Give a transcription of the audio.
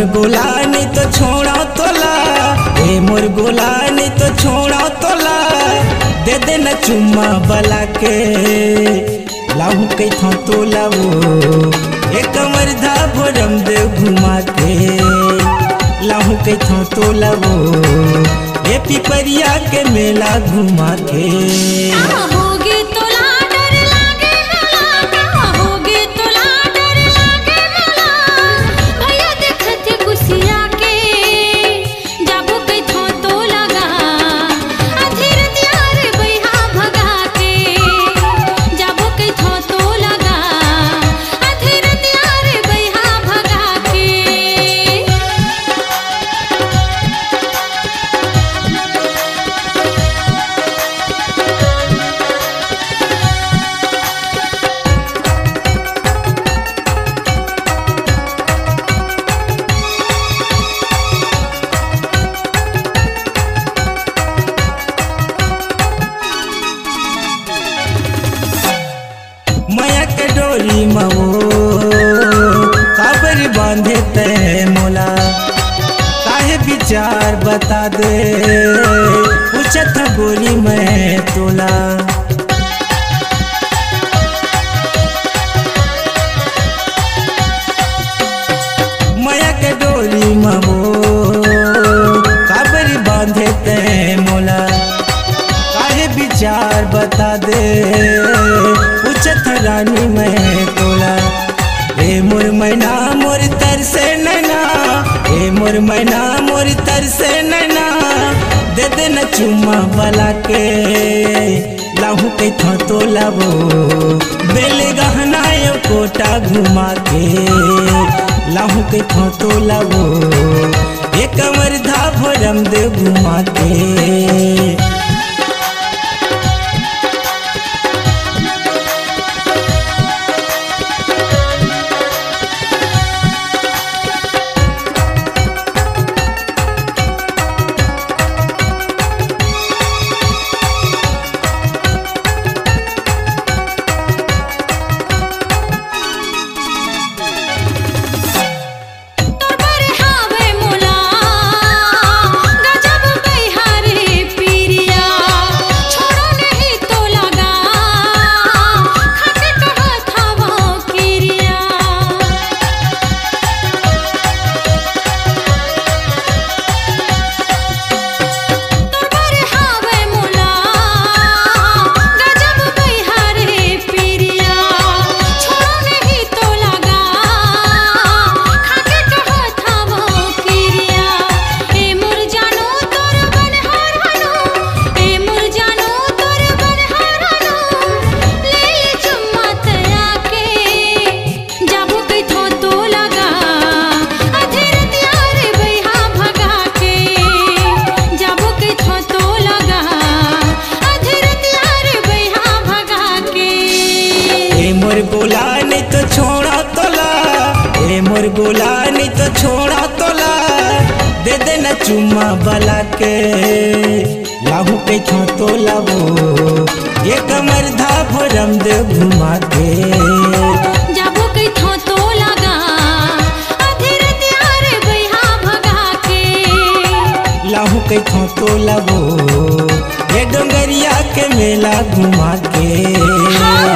मोर गोला नहीं तो छोड़ा तोला, ए मोर गोला नहीं तो छोड़ा तोला, दे देना चुम्मा बला के लाहू कई था तोला वो एक कमर धा भोरम दे घुमा के लाहू कई था तोला वो ए पिपरिया के मेला घुमा के। माया के डोरी मवो काबरी बांधे ते मोला, काहे विचार बता दे पूछत गोरी मैं तोला। माया के डोरी मवो काबरी बांधे ते मोला, काहे विचार बता दे पूछत रानी मैं तोला। ए मोर मैना मोर तर से नैना, ए मोर मैना मोर तर से नैना, दे देना चुम्मा बला के लाहू के था तोला वो बेले गहना यो कोटा घुमा के लाहू के था तोला वो एक कमर धा भोरम दे घुमा के। मोर गोला नहीं तो छोड़ा तोला, ए मोर गोला नहीं तो छोड़ा तोला, दे देना चुम्मा बला के लाहू के था तोला वो ये कमर धा भोरम दे घुमा के। जाबो कई था तोला गा अधीर त्यार बैहा भगा के लाहू के था तोला वो ये डोंगरिया के मेला घुमा के।